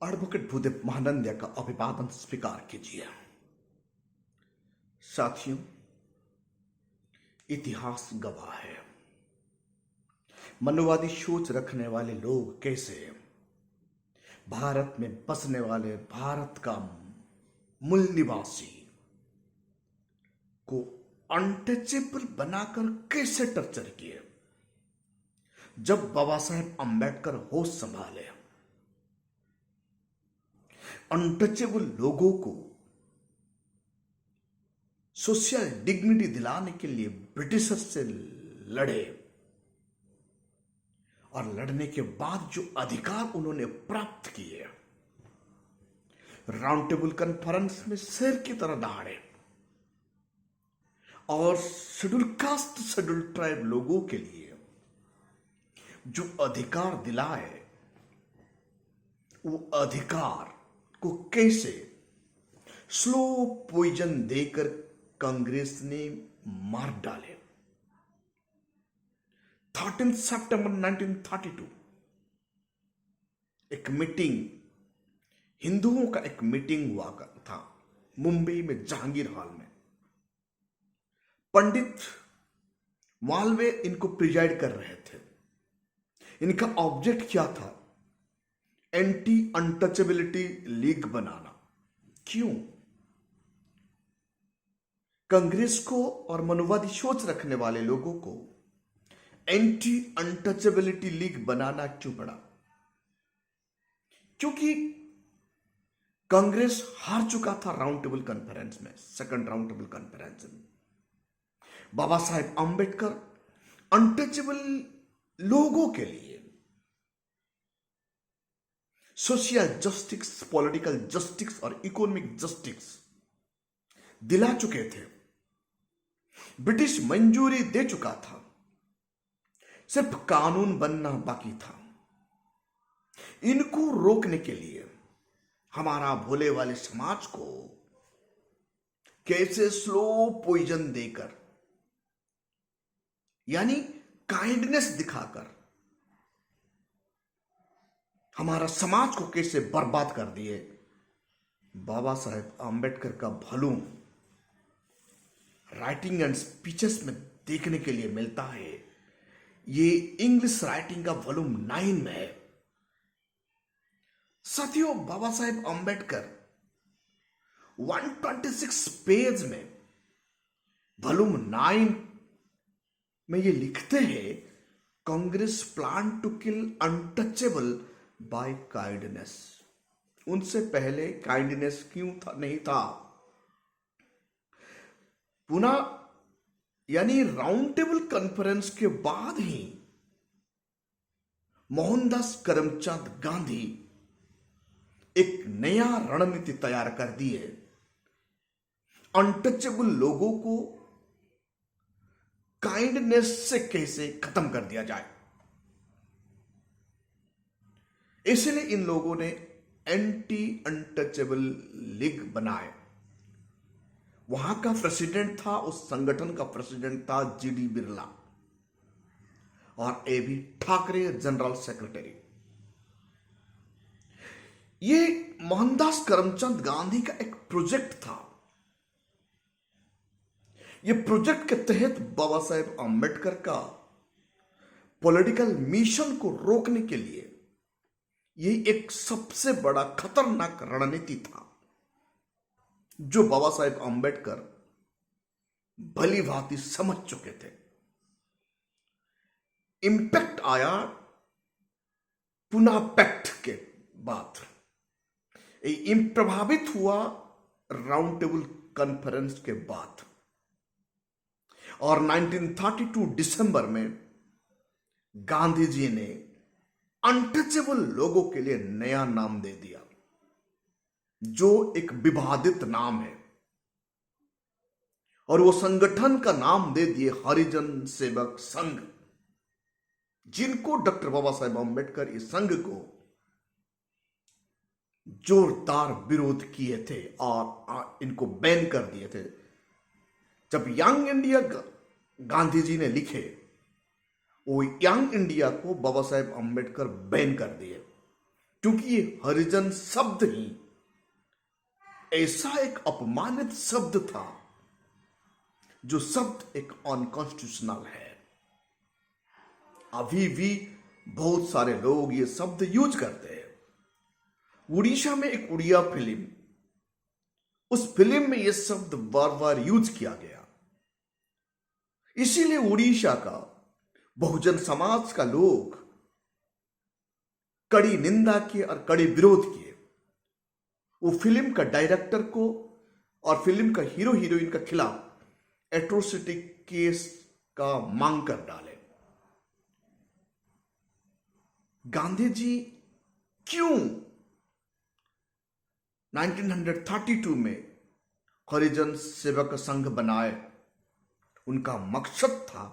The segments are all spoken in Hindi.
एडवोकेट भूदेव महानंदिया का अभिवादन स्वीकार कीजिए। साथियों, इतिहास गवाह है, मनुवादी सोच रखने वाले लोग कैसे भारत में बसने वाले भारत का मूल निवासी को अनटचेबल बनाकर कैसे टर्चर किए। जब बाबा साहेब अंबेडकर होश संभाले, अनटचेबल लोगों को सोशल डिग्निटी दिलाने के लिए ब्रिटिशर्स से लड़े और लड़ने के बाद जो अधिकार उन्होंने प्राप्त किए, राउंड टेबल कॉन्फ्रेंस में शेर की तरह दहाड़े और शेड्यूल कास्ट शेड्यूल ट्राइब लोगों के लिए जो अधिकार दिलाए, वो अधिकार को कैसे स्लो पॉइजन देकर कांग्रेस ने मार डाले। 13 सितंबर 1932 एक मीटिंग, हिंदुओं का एक मीटिंग हुआ था मुंबई में जहांगीर हॉल में। पंडित मालवीय इनको प्रिजाइड कर रहे थे। इनका ऑब्जेक्ट क्या था? एंटी अनटचेबिलिटी लीग बनाना। क्यों? कांग्रेस को और मनुवादी सोच रखने वाले लोगों को एंटी अनटचेबिलिटी लीग बनाना क्यों पड़ा? क्योंकि कांग्रेस हार चुका था राउंड टेबल कॉन्फ्रेंस में, सेकंड राउंड टेबल कॉन्फ्रेंस में। बाबा साहेब अंबेडकर अनटचेबल लोगों के लिए सोशल जस्टिस, पॉलिटिकल जस्टिस और इकोनॉमिक जस्टिस दिला चुके थे। ब्रिटिश मंजूरी दे चुका था, सिर्फ कानून बनना बाकी था। इनको रोकने के लिए हमारा भोले वाले समाज को कैसे स्लो पॉइजन देकर, यानी काइंडनेस दिखाकर हमारा समाज को कैसे बर्बाद कर दिए। बाबा साहेब अंबेडकर का भलूम राइटिंग एंड स्पीचेस में देखने के लिए मिलता है। ये इंग्लिश राइटिंग का वॉल्यूम 9 में है। साथियों, बाबा साहेब अंबेडकर 126 पेज में वॉल्यूम 9 में ये लिखते हैं, Congress plan to kill untouchable by kindness. उनसे पहले काइंडनेस क्यों था? नहीं था। पुनः यानी राउंड टेबल कॉन्फ्रेंस के बाद ही मोहनदास करमचंद गांधी एक नया रणनीति तैयार कर दी है। अनटचेबल लोगों को काइंडनेस से कैसे खत्म कर दिया जाए। इसलिए इन लोगों ने एंटी अनटचेबल लीग बनाए। वहां का प्रेसिडेंट था, उस संगठन का प्रेसिडेंट था जीडी बिरला और एबी ठाकरे जनरल सेक्रेटरी। ये मोहनदास करमचंद गांधी का एक प्रोजेक्ट था। ये प्रोजेक्ट के तहत बाबा साहेब अंबेडकर का पॉलिटिकल मिशन को रोकने के लिए ये एक सबसे बड़ा खतरनाक रणनीति था, जो बाबा साहेब अंबेडकर भली भांति समझ चुके थे। इंपैक्ट आया पुनः पैक्ट के बाद। प्रभावित हुआ राउंड टेबल कॉन्फ्रेंस के बाद, और 1932 दिसंबर में गांधी जी ने अनटचेबल लोगों के लिए नया नाम दे दिया, जो एक विवादित नाम है, और वो संगठन का नाम दे दिए हरिजन सेवक संघ, जिनको डॉक्टर बाबा साहेब अंबेडकर इस संघ को जोरदार विरोध किए थे और इनको बैन कर दिए थे। जब यंग इंडिया गांधी जी ने लिखे, वो यंग इंडिया को बाबा साहेब अंबेडकर बैन कर दिए। क्योंकि ये हरिजन शब्द ही ऐसा एक अपमानित शब्द था जो शब्द एक अनकॉन्स्टिट्यूशनल है। अभी भी बहुत सारे लोग ये शब्द यूज करते हैं। उड़ीसा में एक उड़िया फिल्म, उस फिल्म में यह शब्द बार बार यूज किया गया। इसीलिए उड़ीसा का बहुजन समाज का लोग कड़ी निंदा किए और कड़ी विरोध किए। वो फिल्म का डायरेक्टर को और फिल्म का हीरो हीरोइन का खिलाफ एट्रोसिटी केस का मांग कर डाले। गांधी जी क्यों 1932 में हरिजन सेवक संघ बनाए? उनका मकसद था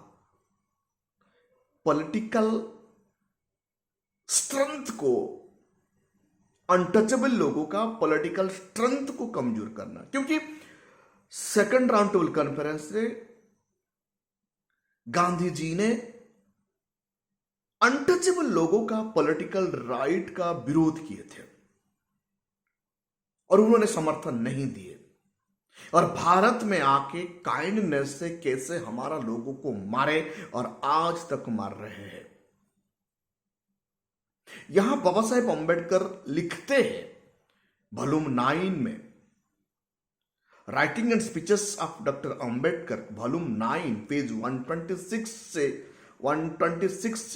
पॉलिटिकल स्ट्रेंथ को, अनटचेबल लोगों का पॉलिटिकल स्ट्रेंथ को कमजोर करना। क्योंकि सेकंड राउंड टेबल कॉन्फ्रेंस से गांधी जी ने अनटचेबल लोगों का पॉलिटिकल राइट का विरोध किए थे और उन्होंने समर्थन नहीं दिए। और भारत में आके काइंडनेस से कैसे हमारा लोगों को मारे और आज तक मार रहे हैं। यहां बाबा साहेब अम्बेडकर लिखते हैं वॉल्यूम 9 में, writing and speeches of doctor Ambedkar volume 9 page 126 से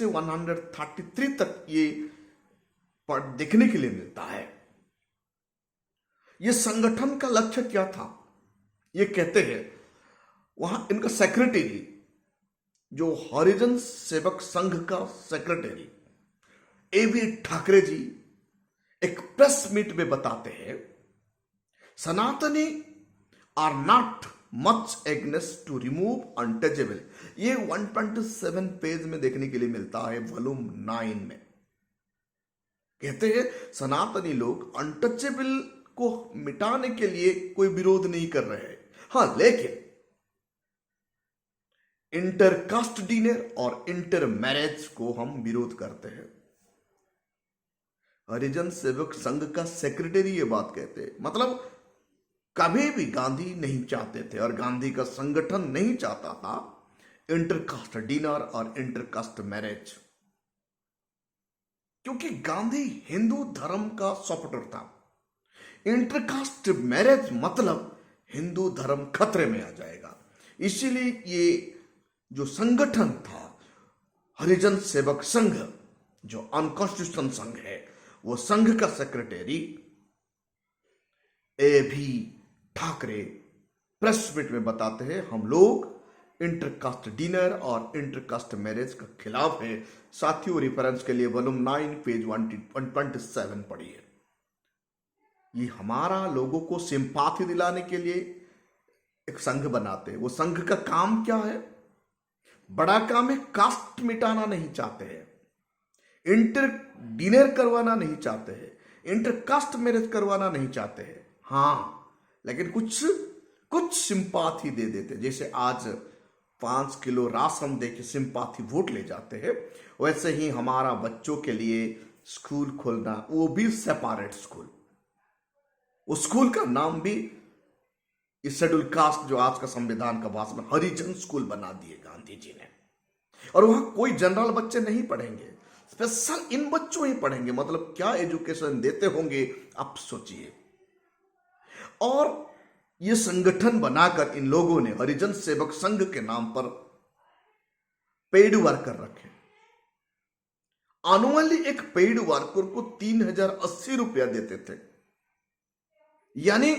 133 तक ये देखने के लिए मिलता है। ये संगठन का लक्ष्य क्या था? ये कहते हैं वहां इनका सेक्रेटरी, जो हरिजन सेवक संघ का सेक्रेटरी A.V. ठाकरे जी एक प्रेस मीट में बताते हैं, सनातनी are not much against to remove untouchable. ये 127 पेज में देखने के लिए मिलता है वॉल्यूम 9 में। कहते हैं सनातनी लोग अनटचेबल को मिटाने के लिए कोई विरोध नहीं कर रहे हैं। हां, लेकिन इंटरकास्ट डिनर और इंटर मैरिज को हम विरोध करते हैं। हरिजन सेवक संघ का सेक्रेटरी ये बात कहते हैं। मतलब कभी भी गांधी नहीं चाहते थे और गांधी का संगठन नहीं चाहता था इंटरकास्ट डिनर और इंटरकास्ट मैरिज, क्योंकि गांधी हिंदू धर्म का सपोर्टर था। इंटरकास्ट मैरिज मतलब हिंदू धर्म खतरे में आ जाएगा। इसीलिए ये जो संगठन था हरिजन सेवक संघ, जो अनकॉन्स्टिट्यूशनल संघ है, वो संघ का secretary A.V. Thackeray press meet में बताते हैं हम लोग इंटरकास्ट डिनर और इंटरकास्ट मैरिज का खिलाफ है। साथियों, रेफरेंस के लिए वॉल्यूम 9 पेज 127 पढ़िए। ये हमारा लोगों को सिंपैथी दिलाने के लिए एक संघ बनाते हैं। वो संघ का काम क्या है? बड़ा काम है, कास्ट मिटाना नहीं चाहते हैं, इंटर डिनर करवाना नहीं चाहते हैं, इंटरकास्ट मैरिज करवाना नहीं चाहते हैं। हां, लेकिन कुछ सिंपैथी दे देते, जैसे आज 5 किलो राशन देके सिंपैथी वोट ले जाते हैं, वैसे ही हमारा बच्चों के लिए स्कूल खोलना, वो भी सेपरेट स्कूल। उस स्कूल का नाम भी इस शेड्यूल कास्ट, जो आज का संविधान का भाषण, हरिजन स्कूल बना दिए गांधी जी ने। और वहां कोई जनरल बच्चे नहीं पढ़ेंगे, स्पेशल इन बच्चों ही पढ़ेंगे। मतलब क्या एजुकेशन देते होंगे आप सोचिए। और ये संगठन बनाकर इन लोगों ने हरिजन सेवक संघ के नाम पर पेड वर्कर रखे। एनुअली एक पेड वर्कर को 3080 रुपया देते थे। यानी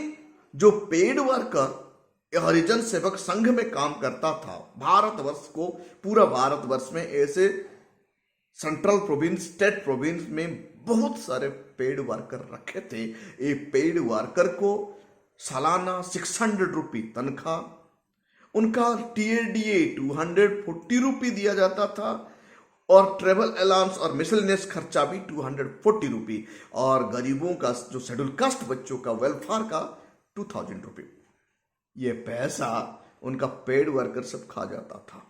जो पेड वर्कर हरिजन सेवक संघ में काम करता था, भारतवर्ष को, पूरा भारतवर्ष में ऐसे सेंट्रल प्रोविंस, स्टेट प्रोविंस में बहुत सारे पेड वर्कर रखे थे। ये पेड वर्कर को सालाना 600 रुपये तनख्वाह, उनका TADA 240 रुपये दिया जाता था, और ट्रेवल अलाउंस और मिसलेनियस खर्चा भी 240 रुपये, और गरीबों का, जो शेड्यूल कास्ट बच्चों का वेलफेयर का 2000 रुपये। ये पैसा उनका पेड वर्कर सब खा जाता था।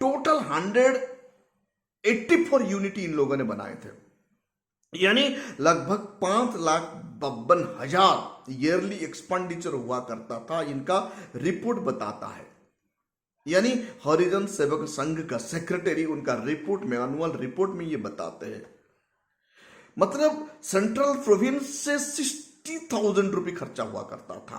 टोटल 84 यूनिटी इन लोगों ने बनाए थे, यानी लगभग 5,52,000 ईयरली एक्सपेंडिचर हुआ करता था, इनका रिपोर्ट बताता है। यानी हरिजन सेवक संघ का सेक्रेटरी उनका रिपोर्ट में, एनुअल रिपोर्ट में ये बताते हैं। मतलब सेंट्रल प्रोविंस से 60,000 रुपये खर्चा हुआ करता था।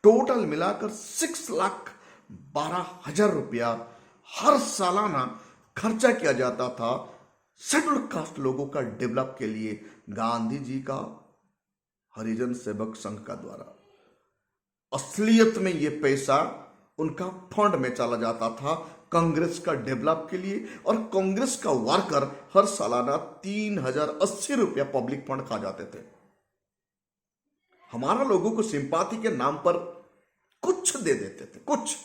टोटल मिलाकर 6,12,000 रुपया हर सालाना खर्चा किया जाता था शेड्यूल कास्ट लोगों का डेवलप के लिए गांधी जी का हरिजन सेवक संघ का द्वारा। असलियत में यह पैसा उनका फंड में चला जाता था कांग्रेस का डेवलप के लिए, और कांग्रेस का वर्कर हर सालाना 3,080 रुपया पब्लिक फंड खा जाते थे। हमारा लोगों को सिंपाथी के नाम पर कुछ दे देते थे, कुछ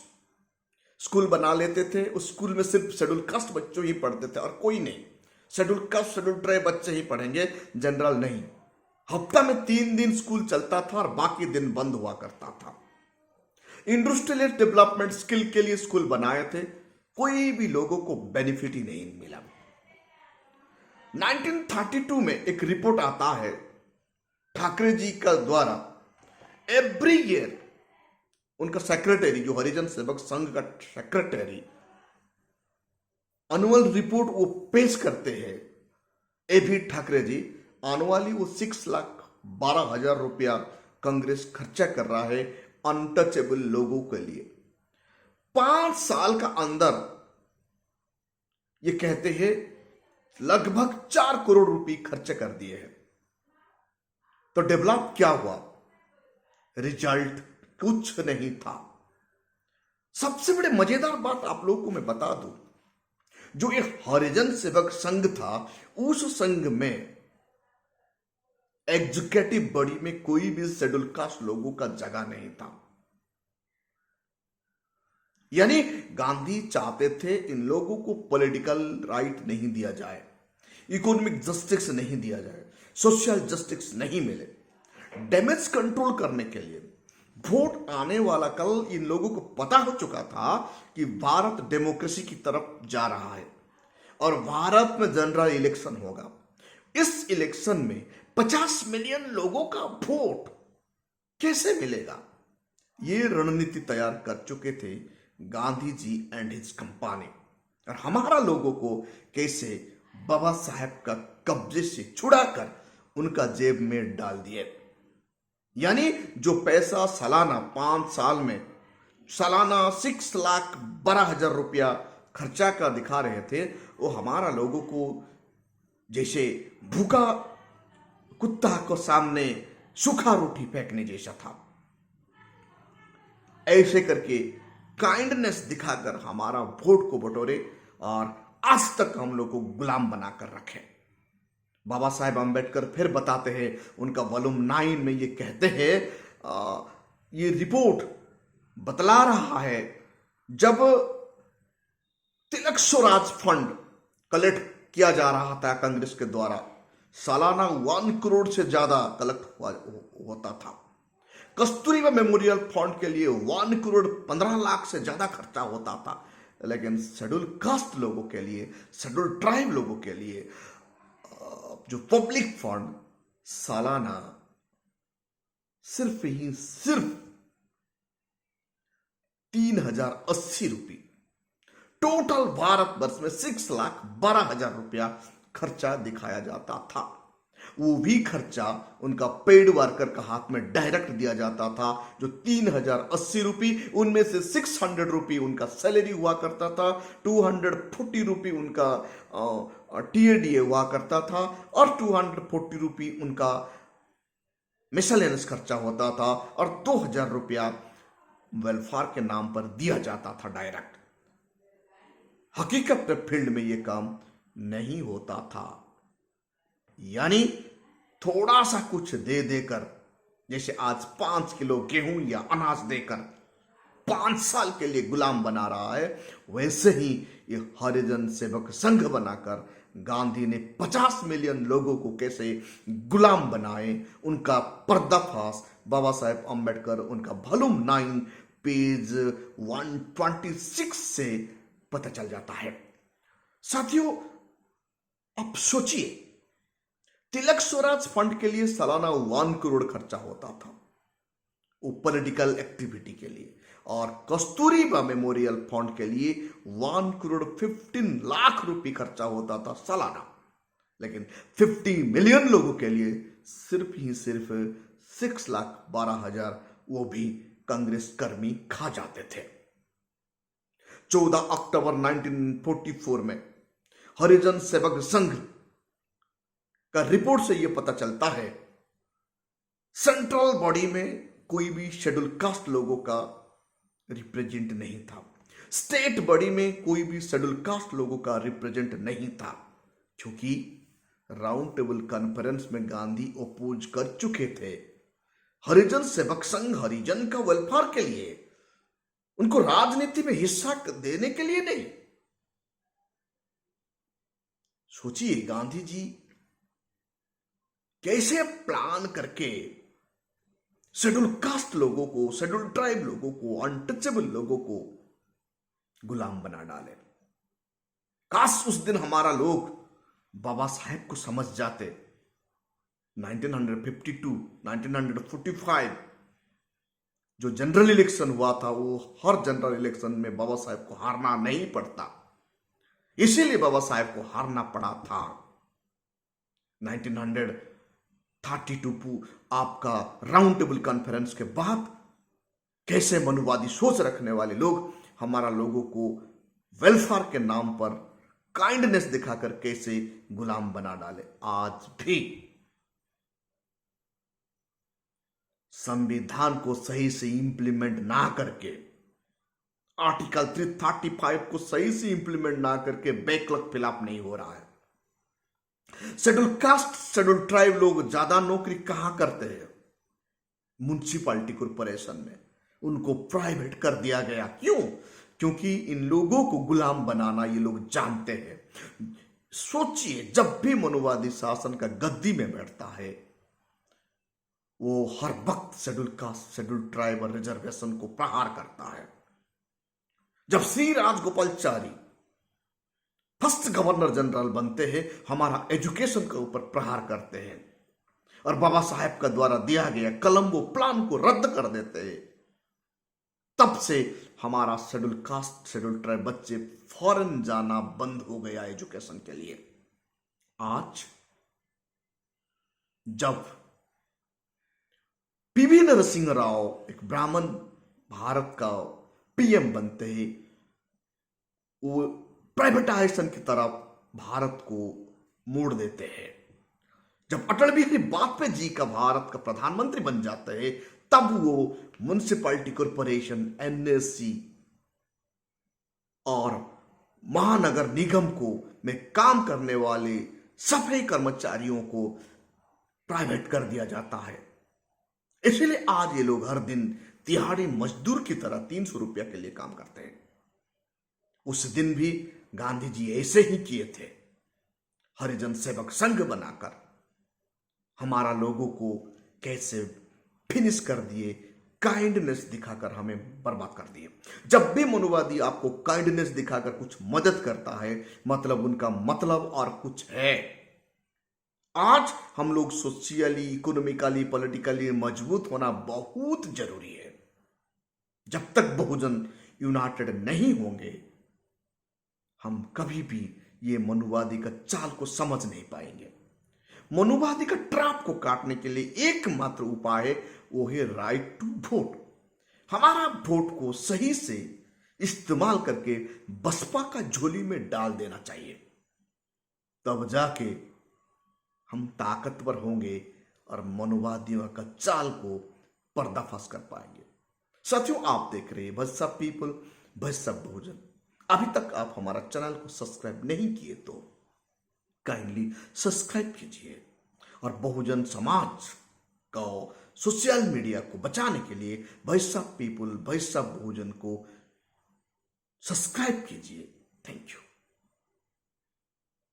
स्कूल बना लेते थे, उस स्कूल में सिर्फ शेड्यूल कास्ट बच्चों ही पढ़ते थे और कोई नहीं। शेड्यूल कास्ट शेड्यूल ट्राइब बच्चे ही पढ़ेंगे, जनरल नहीं। हफ्ता में 3 दिन स्कूल चलता था और बाकी दिन बंद हुआ करता था। इंडस्ट्रियल डेवलपमेंट स्किल के लिए स्कूल बनाए थे, कोई भी लोगों को बेनिफिट ही नहीं मिला। 1932 में एक रिपोर्ट आता है ठाकरे जी का द्वारा, एवरी ईयर उनका सेक्रेटरी, जो हरिजन सेवक संघ का सेक्रेटरी, एनुअल रिपोर्ट वो पेश करते हैं। ए.भी. ठाकरे जी एनुअली वो 6,12,000 रुपया कांग्रेस खर्चा कर रहा है अनटचेबल लोगों के लिए। 5 साल का अंदर ये कहते हैं लगभग 4 करोड़ रुपए खर्च कर दिए हैं। तो डेवलप क्या हुआ? रिजल्ट कुछ नहीं था। सबसे बड़े मजेदार बात आप लोगों को मैं बता दूं, जो ये हरिजन सेवक संघ था, उस संघ में एग्जीक्यूटिव बॉडी में कोई भी शेड्यूल कास्ट लोगों का जगह नहीं था। यानी गांधी चाहते थे इन लोगों को पॉलिटिकल राइट नहीं दिया जाए, इकोनॉमिक जस्टिस नहीं दिया जाए, सोशल जस्टिस नहीं मिले। डैमेज कंट्रोल करने के लिए वोट आने वाला कल इन लोगों को पता हो चुका था कि भारत डेमोक्रेसी की तरफ जा रहा है और भारत में जनरल इलेक्शन होगा। इस इलेक्शन में 50 मिलियन लोगों का वोट कैसे मिलेगा, ये रणनीति तैयार कर चुके थे Gandhi ji and his company. और हमारा लोगों को कैसे बाबा साहेब का कब्जे से छुड़ाकर उनका जेब में डाल दिए। यानी जो पैसा सालाना 5 साल में सालाना 6,12,000 रुपया खर्चा का दिखा रहे थे, वो हमारा लोगों को जैसे भूखा कुत्ता को सामने सूखा रोटी फेंकने जैसा था। ऐसे करके काइंडनेस दिखाकर हमारा वोट को बटोरे और आज तक हम लोग को गुलाम बनाकर रखे। बाबा साहेब अंबेडकर फिर बताते हैं, उनका वॉल्यूम 9 में ये कहते हैं, ये रिपोर्ट बतला रहा है जब तिलक स्वराज फंड कलेक्ट किया जा रहा था कांग्रेस के द्वारा, सालाना 1 करोड़ से ज्यादा कलेक्ट होता था। कस्तूरबा मेमोरियल फंड के लिए 1 करोड़ 15 लाख से ज्यादा खर्चा होता था। लेकिन शेड्यूल कास्ट लोगों के लिए, शेड्यूल ट्राइब लोगों के लिए जो पब्लिक फंड सालाना सिर्फ 3,080 रुपये, टोटल भारत वर्ष में 6,12,000 रुपया खर्चा दिखाया जाता था। वो भी खर्चा उनका पेड वर्कर का हाथ में डायरेक्ट दिया जाता था, जो 3,080 रुपये, उनमें से 600 रुपये उनका सैलरी हुआ करता था, 240 रुपये उनका TADA हुआ करता था और 240 रुपये उनका मिसलेनियस खर्चा होता था और 2,000 रुपया वेलफेयर के नाम पर दिया जाता था डायरेक्ट। हकीकत में फील्ड में यह काम नहीं होता था। यानी थोड़ा सा कुछ दे देकर, जैसे आज 5 किलो गेहूं या अनाज देकर 5 साल के लिए गुलाम बना रहा है, वैसे ही ये हरिजन सेवक संघ बनाकर गांधी ने 50 मिलियन लोगों को कैसे गुलाम बनाए, उनका पर्दाफाश बाबा साहेब अंबेडकर उनका वॉल्यूम 9 पेज 126 से पता चल जाता है। साथियों, अब सोचिए, तिलक स्वराज फंड के लिए सालाना 1 करोड़ खर्चा होता था, वो पॉलिटिकल एक्टिविटी के लिए, और कस्तूरीबा मेमोरियल फंड के लिए 1 करोड़ 15 लाख रुपए खर्चा होता था सालाना। लेकिन 50 मिलियन लोगों के लिए सिर्फ 6,12,000 वो भी कांग्रेस कर्मी खा जाते थे। 14 अक्टूबर 1944 में हरिजन सेवक संघ का रिपोर्ट से यह पता चलता है, सेंट्रल बॉडी में कोई भी शेड्यूल कास्ट लोगों का रिप्रेजेंट नहीं था, स्टेट बॉडी में कोई भी शेड्यूल कास्ट लोगों का रिप्रेजेंट नहीं था, क्योंकि राउंड टेबल कॉन्फ्रेंस में गांधी अपोज कर चुके थे। हरिजन सेवक संघ हरिजन का वेलफेयर के लिए, उनको राजनीति में हिस्सा देने के लिए नहीं। सोचिए गांधी जी कैसे प्लान करके शेड्यूल कास्ट लोगों को, शेड्यूल ट्राइब लोगों को, अनटचेबल लोगों को गुलाम बना डाले। काश उस दिन हमारा लोग बाबा साहेब को समझ जाते। 1952, 1945 जो जनरल इलेक्शन हुआ था, वो हर जनरल इलेक्शन में बाबा साहेब को हारना नहीं पड़ता, इसीलिए बाबा साहेब को हारना पड़ा था। 1932 आपका राउंड टेबल कॉन्फ्रेंस के बाद कैसे मनुवादी सोच रखने वाले लोग हमारा लोगों को वेलफेयर के नाम पर काइंडनेस दिखाकर कैसे गुलाम बना डाले। आज भी संविधान को सही से इंप्लीमेंट ना करके, आर्टिकल 335 को सही से इंप्लीमेंट ना करके बैकलॉग फिलअप नहीं हो रहा है। शेड्यूल कास्ट, शेड्यूल ट्राइब लोग ज्यादा नौकरी कहां करते हैं? म्युनिसिपैलिटी कॉर्पोरेशन में। उनको प्राइवेट कर दिया गया। क्यों? क्योंकि इन लोगों को गुलाम बनाना ये लोग जानते हैं। सोचिए, जब भी मनुवादी शासन का गद्दी में बैठता है, वो हर वक्त शेड्यूल कास्ट, शेड्यूल ट्राइब और रिजर्वेशन को प्रहार करता है। जब Shri Rajagopalachari first governor general बनते हैं, हमारा एजुकेशन के ऊपर प्रहार करते हैं और बाबा साहेब का द्वारा दिया गया कोलंबो प्लान को रद्द कर देते हैं। तब से हमारा शेड्यूल कास्ट, शेड्यूल ट्राइब बच्चे फॉरेन जाना बंद हो गया एजुकेशन के लिए। आज जब पीवी नरसिंह राव एक ब्राह्मण भारत का पीएम बनते हैं, वो प्राइवेटाइजेशन की तरफ भारत को मोड़ देते हैं। जब अटल बिहारी वाजपेयी जी का भारत का प्रधानमंत्री बन जाते हैं, तब वो म्युनिसिपैलिटी कॉर्पोरेशन, एनएससी और महानगर निगम को में काम करने वाले सफाई कर्मचारियों को प्राइवेट कर दिया जाता है। इसलिए आज ये लोग हर दिन दिहाड़ी मजदूर की तरह 300 रुपया के लिए काम करते हैं। उस दिन भी गांधी जी ऐसे ही किए थे, हरिजन सेवक संघ बनाकर हमारा लोगों को कैसे फिनिश कर दिए, काइंडनेस दिखाकर हमें बर्बाद कर दिए। जब भी मनुवादी आपको काइंडनेस दिखाकर कुछ मदद करता है, मतलब उनका मतलब और कुछ है। आज हम लोग सोशियली, इकोनॉमिकली, पॉलिटिकली मजबूत होना बहुत जरूरी है। जब तक बहुजन यूनाइटेड नहीं होंगे, हम कभी भी ये मनुवादी का चाल को समझ नहीं पाएंगे। मनुवादी का ट्रैप को काटने के लिए एकमात्र उपाय है, वो है राइट टू वोट। हमारा वोट को सही से इस्तेमाल करके बसपा का झोली में डाल देना चाहिए, तब जाके हम ताकतवर होंगे और मनुवादियों का चाल को पर्दाफाश कर पाएंगे। साथियों, आप देख रहे हैं भैसा पीपल, भैसा बहुजन। अभी तक आप हमारा चैनल को सब्सक्राइब नहीं किए तो काइंडली सब्सक्राइब कीजिए और बहुजन समाज को, सोशल मीडिया को बचाने के लिए भैसा पीपल, भैसा बहुजन को सब्सक्राइब कीजिए। Thank you.